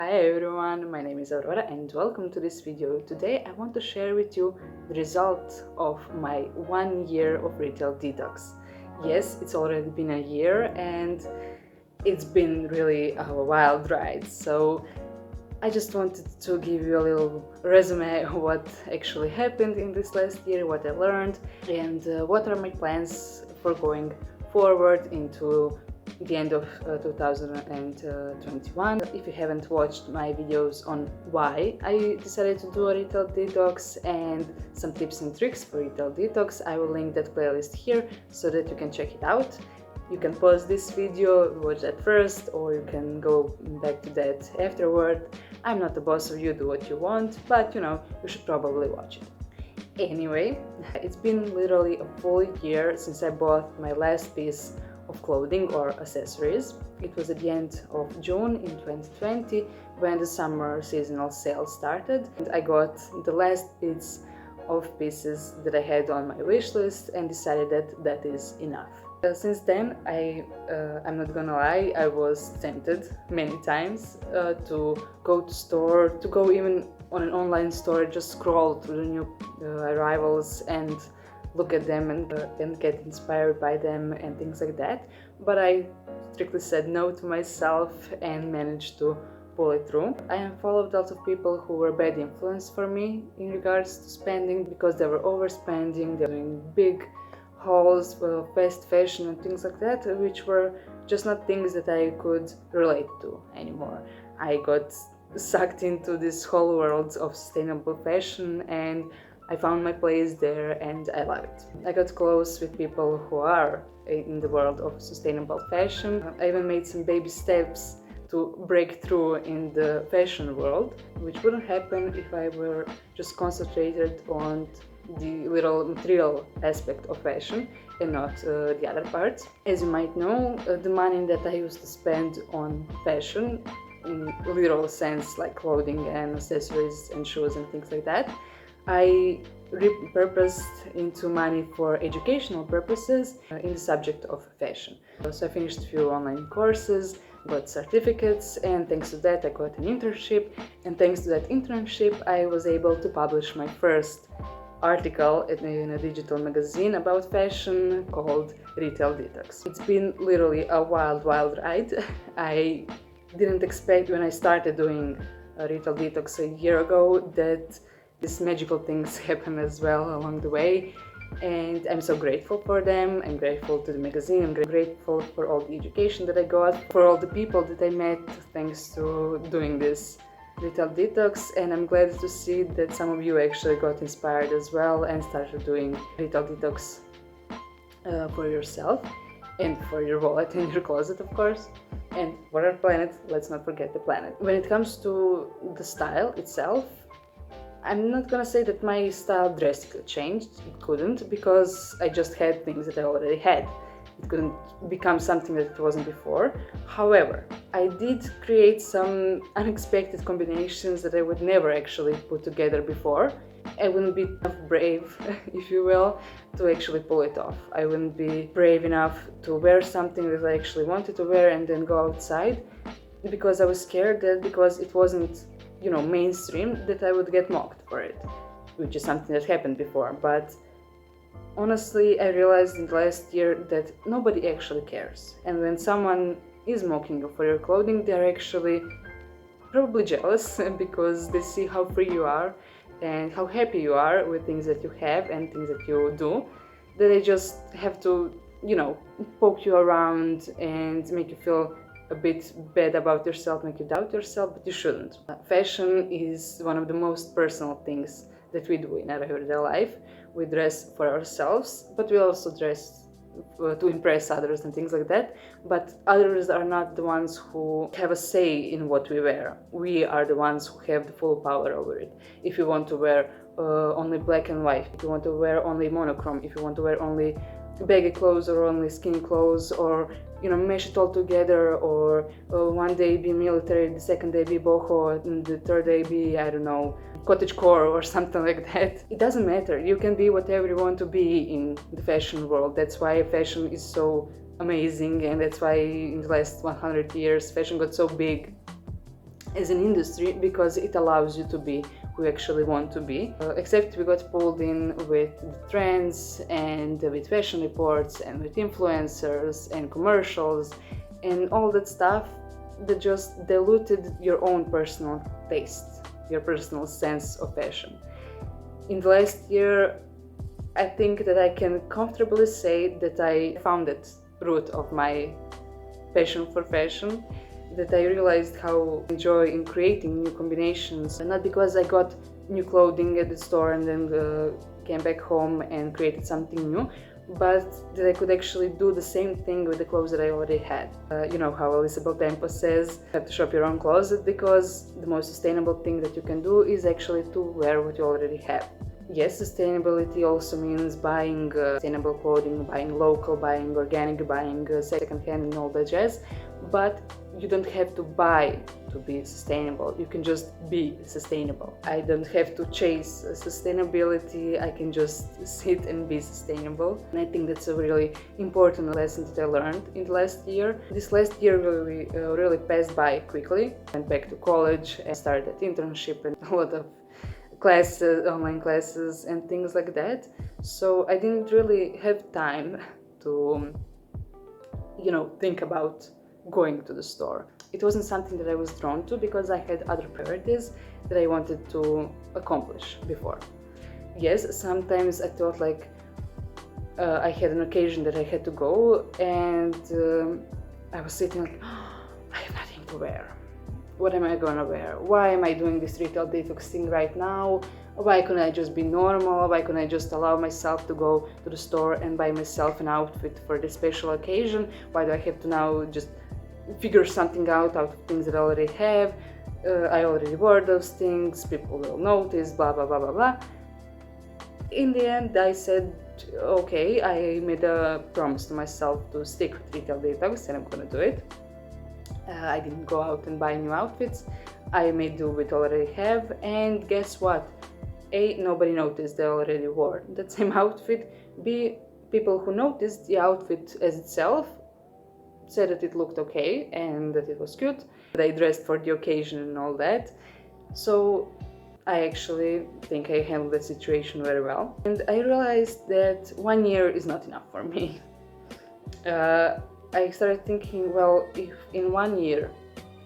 Hi everyone, my name is Aurora and welcome to this video. Today I want to share with you the result of my 1 year of retail detox. Yes, it's already been a year and it's been really a wild ride. So I just wanted to give you a little resume of what actually happened in this last year, what I learned, and what are my plans for going forward into the end of 2021. If you haven't watched my videos on why I decided to do a retail detox and some tips and tricks for retail detox, I will link that playlist here so that you can check it out. You can pause this video, watch that first, or you can go back to that afterward. I'm not the boss of you, do what you want, but you should probably watch it. Anyway, it's been literally a full year since I bought my last piece of clothing or accessories. It was at the end of June in 2020 when the summer seasonal sale started, and I got the last bits of pieces that I had on my wish list and decided that that is enough. Since then, I'm not gonna lie, I was tempted many times to go to store, to go even on an online store, just scroll through the new arrivals and look at them and get inspired by them and things like that. But I strictly said no to myself and managed to pull it through. I have followed lots of people who were bad influence for me in regards to spending because they were overspending, they were doing big hauls, fast fashion and things like that, which were just not things that I could relate to anymore. I got sucked into this whole world of sustainable fashion and I found my place there and I love it. I got close with people who are in the world of sustainable fashion. I even made some baby steps to break through in the fashion world, which wouldn't happen if I were just concentrated on the little material aspect of fashion and not the other parts. As you might know, the money that I used to spend on fashion, in literal sense like clothing and accessories and shoes and things like that, I repurposed into money for educational purposes in the subject of fashion. So I finished a few online courses, got certificates, and thanks to that I got an internship, and thanks to that internship I was able to publish my first article in a digital magazine about fashion called Retail Detox. It's been literally a wild ride. I didn't expect when I started doing a Retail Detox a year ago that these magical things happen as well along the way, and I'm so grateful for them. I'm grateful to the magazine, I'm grateful for all the education that I got, for all the people that I met thanks to doing this Retail Detox, and I'm glad to see that some of you actually got inspired as well and started doing Retail Detox for yourself and for your wallet and your closet, of course. And for our planet, let's not forget the planet. When it comes to the style itself, I'm not gonna say that my style drastically changed. It couldn't, because I just had things that I already had. It couldn't become something that it wasn't before. However, I did create some unexpected combinations that I would never actually put together before. I wouldn't be enough brave, if you will, to actually pull it off. I wouldn't be brave enough to wear something that I actually wanted to wear and then go outside, because I was scared that because it wasn't, mainstream, that I would get mocked for it, which is something that happened before. But honestly, I realized in the last year that nobody actually cares. And when someone is mocking you for your clothing, they're actually probably jealous because they see how free you are and how happy you are with things that you have and things that you do, that they just have to, poke you around and make you feel a bit bad about yourself, make you doubt yourself, but you shouldn't. Fashion is one of the most personal things that we do in our everyday life. We dress for ourselves, but we also dress to impress others and things like that. But others are not the ones who have a say in what we wear. We are the ones who have the full power over it. If you want to wear only black and white, if you want to wear only monochrome, if you want to wear only baggy clothes or only skinny clothes, or mesh it all together, or one day be military, the second day be boho, and the third day be, I don't know, cottagecore or something like that. It doesn't matter. You can be whatever you want to be in the fashion world. That's why fashion is so amazing, and that's why in the last 100 years fashion got so big as an industry because it allows you to be who you actually want to be. Except we got pulled in with the trends and with fashion reports and with influencers and commercials and all that stuff that just diluted your own personal taste, your personal sense of fashion. In the last year, I think that I can comfortably say that I found that root of my passion for fashion, that I realized how I enjoy in creating new combinations, and not because I got new clothing at the store and then came back home and created something new, but that I could actually do the same thing with the clothes that I already had. You know how Elizabeth Tempo says, you have to shop your own closet, because the most sustainable thing that you can do is actually to wear what you already have. Yes, sustainability also means buying sustainable clothing, buying local, buying organic, buying second-hand and all that jazz, but you don't have to buy to be sustainable. You can just be sustainable. I don't have to chase sustainability. I can just sit and be sustainable. And I think that's a really important lesson that I learned in the last year. This last year really passed by quickly. I went back to college and started an internship and a lot of classes, online classes and things like that. So I didn't really have time to, think about going to the store. It wasn't something that I was drawn to because I had other priorities that I wanted to accomplish before. Yes, sometimes I thought like I had an occasion that I had to go and I was sitting like, I have nothing to wear. What am I gonna wear? Why am I doing this retail detox thing right now? Why couldn't I just be normal? Why couldn't I just allow myself to go to the store and buy myself an outfit for this special occasion? Why do I have to now just figure something out of things that I already have? I already wore those things, people will notice, blah blah blah blah blah. In the end, I said, okay, I made a promise to myself to stick with retail detox and I'm gonna do it. I didn't go out and buy new outfits. I made do with what I already have, and guess what? A, nobody noticed they already wore that same outfit. B, people who noticed the outfit as itself said that it looked okay and that it was cute, that I dressed for the occasion and all that. So I actually think I handled the situation very well. And I realized that 1 year is not enough for me. I started thinking, well, if in 1 year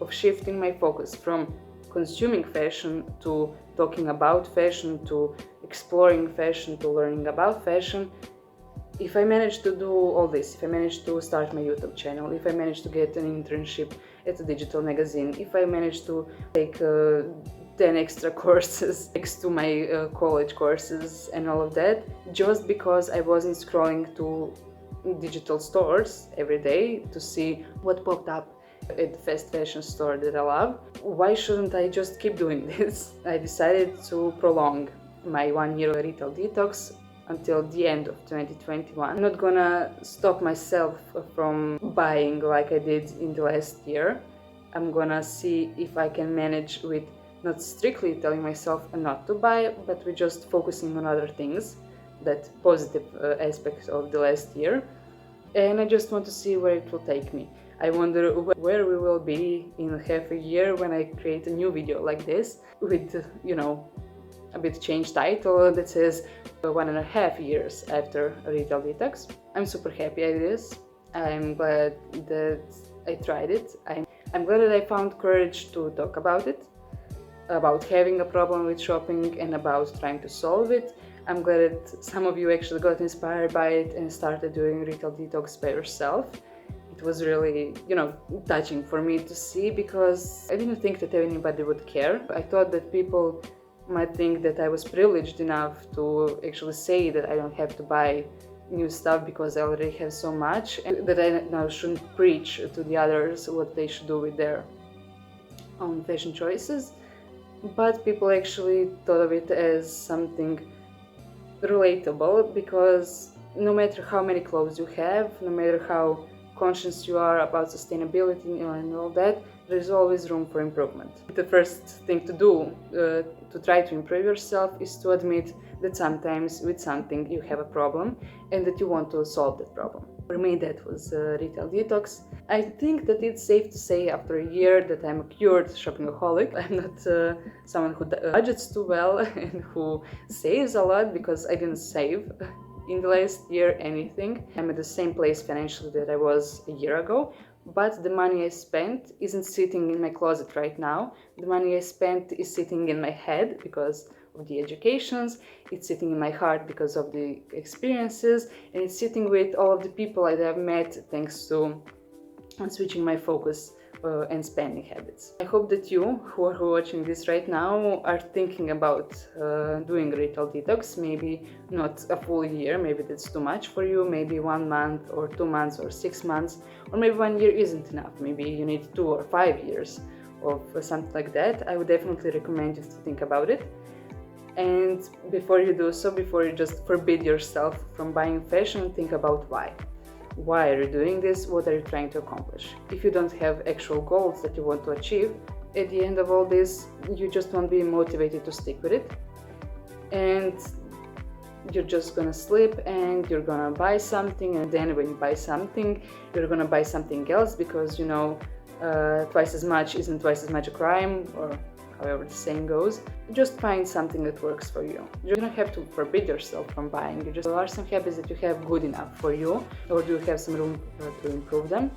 of shifting my focus from consuming fashion to talking about fashion, to exploring fashion, to learning about fashion, if I managed to do all this, if I managed to start my YouTube channel, if I managed to get an internship at a digital magazine, if I managed to take 10 extra courses next to my college courses and all of that, just because I wasn't scrolling to digital stores every day to see what popped up at the fast fashion store that I love, why shouldn't I just keep doing this? I decided to prolong my 1 year retail detox until the end of 2021. I'm not gonna stop myself from buying like I did in the last year. I'm gonna see if I can manage with not strictly telling myself not to buy, but with just focusing on other things, that positive aspect of the last year. And I just want to see where it will take me. I wonder where we will be in half a year when I create a new video like this with, a bit changed title that says 1.5 years after a retail detox. I'm super happy at this. I'm glad that I tried it. I'm glad that I found courage to talk about it, about having a problem with shopping and about trying to solve it. I'm glad that some of you actually got inspired by it and started doing retail detox by yourself. It was really, touching for me to see, because I didn't think that anybody would care. I thought that people might think that I was privileged enough to actually say that I don't have to buy new stuff because I already have so much, and that I now shouldn't preach to the others what they should do with their own fashion choices. But people actually thought of it as something relatable, because no matter how many clothes you have, no matter how conscious you are about sustainability and all that, there is always room for improvement. The first thing to do to try to improve yourself is to admit that sometimes with something you have a problem and that you want to solve that problem. For me, that was retail detox. I think that it's safe to say after a year that I'm a cured shoppingaholic. I'm not someone who budgets too well and who saves a lot, because I didn't save in the last year anything. I'm at the same place financially that I was a year ago, but the money I spent isn't sitting in my closet right now. The money I spent is sitting in my head because of the educations, it's sitting in my heart because of the experiences, and it's sitting with all of the people that I've met thanks to switching my focus and spending habits. I hope that you who are watching this right now are thinking about doing retail detox. Maybe not a full year, maybe that's too much for you, maybe 1 month or 2 months or 6 months, or maybe 1 year isn't enough, maybe you need 2 or 5 years of something like that. I would definitely recommend you to think about it. And before you do so, before you just forbid yourself from buying fashion, think about why. Why are you doing this? What are you trying to accomplish? If you don't have actual goals that you want to achieve, at the end of all this, you just won't be motivated to stick with it. And you're just gonna sleep and you're gonna buy something, and then when you buy something, you're gonna buy something else because, you know, twice as much isn't twice as much a crime, or however the saying goes. Just find something that works for you. You don't have to forbid yourself from buying. You just are some habits that you have good enough for you, or do you have some room to improve them.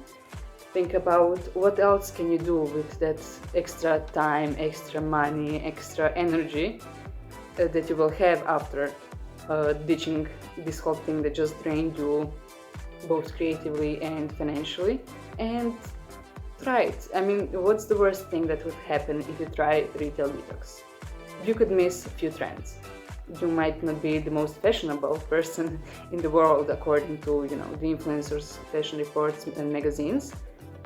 Think about what else can you do with that extra time, extra money, extra energy that you will have after ditching this whole thing that just drained you both creatively and financially. And try it. I mean, what's the worst thing that would happen if you try retail detox? You could miss a few trends. You might not be the most fashionable person in the world according to, you know, the influencers, fashion reports and magazines,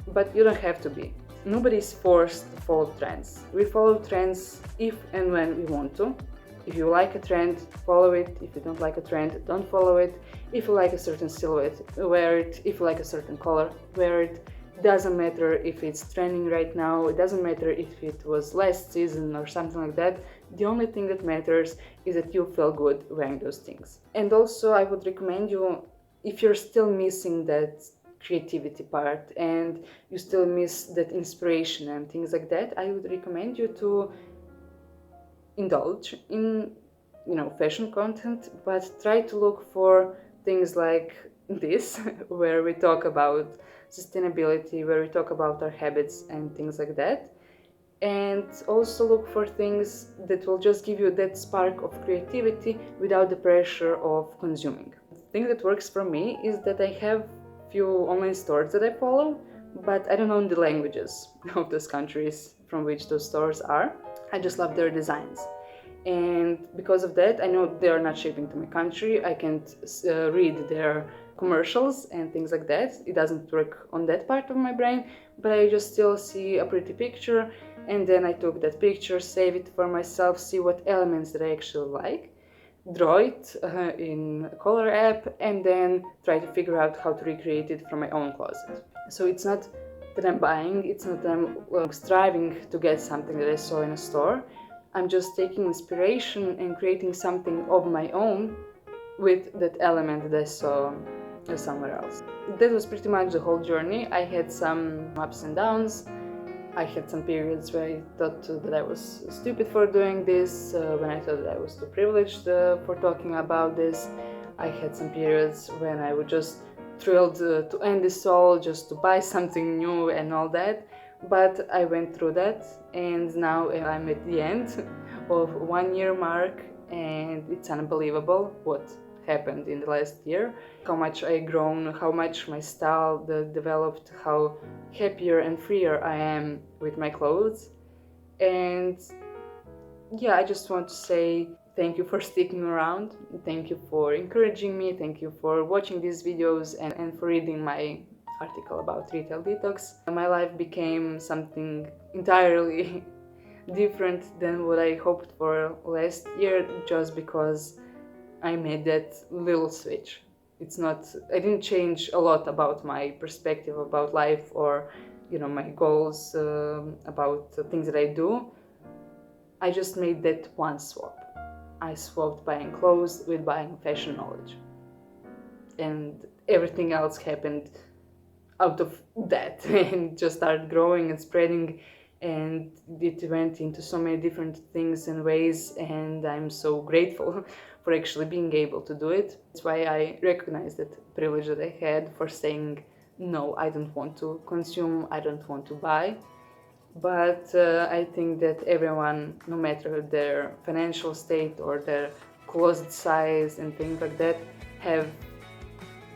but you don't have to be. Nobody is forced to follow trends. We follow trends if and when we want to. If you like a trend, follow it. If you don't like a trend, don't follow it. If you like a certain silhouette, wear it. If you like a certain color, wear it. Doesn't matter if it's trending right now, it doesn't matter if it was last season or something like that. The only thing that matters is that you feel good wearing those things. And also I would recommend you, if you're still missing that creativity part and you still miss that inspiration and things like that, I would recommend you to indulge in, you know, fashion content, but try to look for things like this where we talk about sustainability, where we talk about our habits and things like that. And also look for things that will just give you that spark of creativity without the pressure of consuming. The thing that works for me is that I have few online stores that I follow, but I don't know the languages of those countries from which those stores are. I just love their designs. And because of that, I know they are not shipping to my country. I can't read their commercials and things like that. It doesn't work on that part of my brain, but I just still see a pretty picture, and then I took that picture, save it for myself, see what elements that I actually like, draw it in a color app, and then try to figure out how to recreate it from my own closet. So it's not that I'm buying, it's not that I'm striving to get something that I saw in a store. I'm just taking inspiration and creating something of my own with that element that I saw somewhere else. That was pretty much the whole journey. I had some ups and downs. I had some periods where I thought that I was stupid for doing this, when I thought that I was too privileged for talking about this. I had some periods when I was just thrilled to end this all, just to buy something new and all that. But I went through that, and now I'm at the end of 1 year mark, and it's unbelievable what happened in the last year, how much I grown, how much my style developed, how happier and freer I am with my clothes. And yeah, I just want to say thank you for sticking around, thank you for encouraging me, thank you for watching these videos and for reading my article about retail detox. My life became something entirely different than what I hoped for last year, just because I made that little switch. It's not, I didn't change a lot about my perspective about life or, you know, my goals, about the things that I do. I just made that one swap. I swapped buying clothes with buying fashion knowledge. And everything else happened out of that and just started growing and spreading, and it went into so many different things and ways, and I'm so grateful for actually being able to do it. That's why I recognize that privilege that I had for saying no, I don't want to consume, I don't want to buy. But I think that everyone, no matter their financial state or their closet size and things like that, have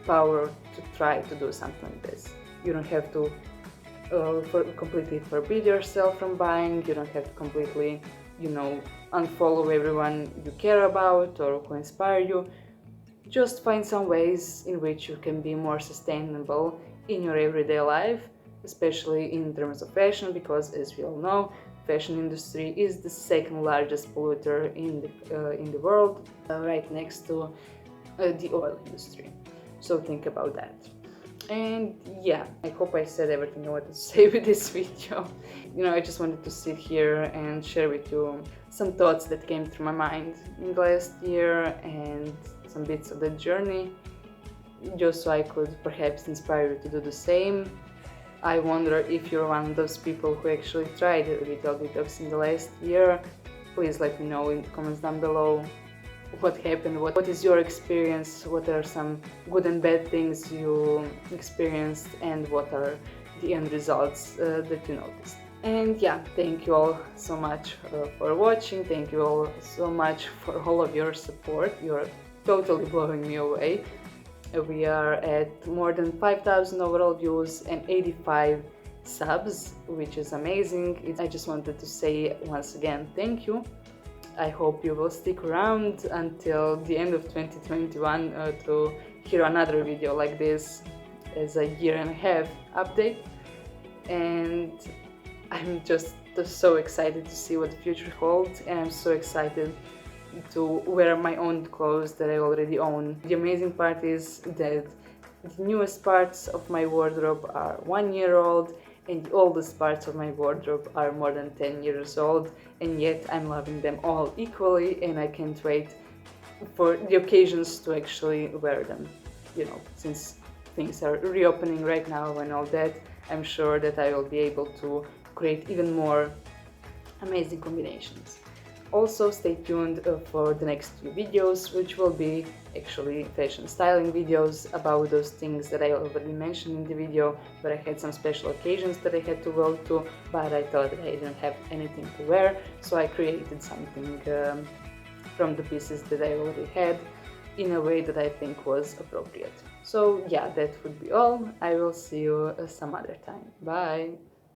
power to try to do something like this. You don't have to completely forbid yourself from buying. You don't have to completely, unfollow everyone you care about or who inspire you. Just find some ways in which you can be more sustainable in your everyday life, especially in terms of fashion, because as we all know, fashion industry is the second largest polluter in the world, right next to the oil industry. So think about that. And yeah, I hope I said everything I wanted to say with this video. I just wanted to sit here and share with you some thoughts that came through my mind in the last year and some bits of the journey, just so I could perhaps inspire you to do the same. I wonder if you're one of those people who actually tried retail detox in the last year. Please let me know in the comments down below what happened, what is your experience, what are some good and bad things you experienced, and what are the end results that you noticed. And yeah, thank you all so much for watching. Thank you all so much for all of your support. You're totally blowing me away. We are at more than 5,000 overall views and 85 subs, which is amazing. I just wanted to say once again thank you. I hope you will stick around until the end of 2021 to hear another video like this as a year and a half update. And I'm just so excited to see what the future holds, and I'm so excited to wear my own clothes that I already own. The amazing part is that the newest parts of my wardrobe are 1 year old, and the oldest parts of my wardrobe are more than 10 years old, and yet I'm loving them all equally, and I can't wait for the occasions to actually wear them. Since things are reopening right now and all that, I'm sure that I will be able to create even more amazing combinations. Also, stay tuned for the next few videos, which will be actually fashion styling videos about those things that I already mentioned in the video, but I had some special occasions that I had to go to, but I thought that I didn't have anything to wear, so I created something from the pieces that I already had in a way that I think was appropriate. So yeah, that would be all. I will see you some other time. Bye!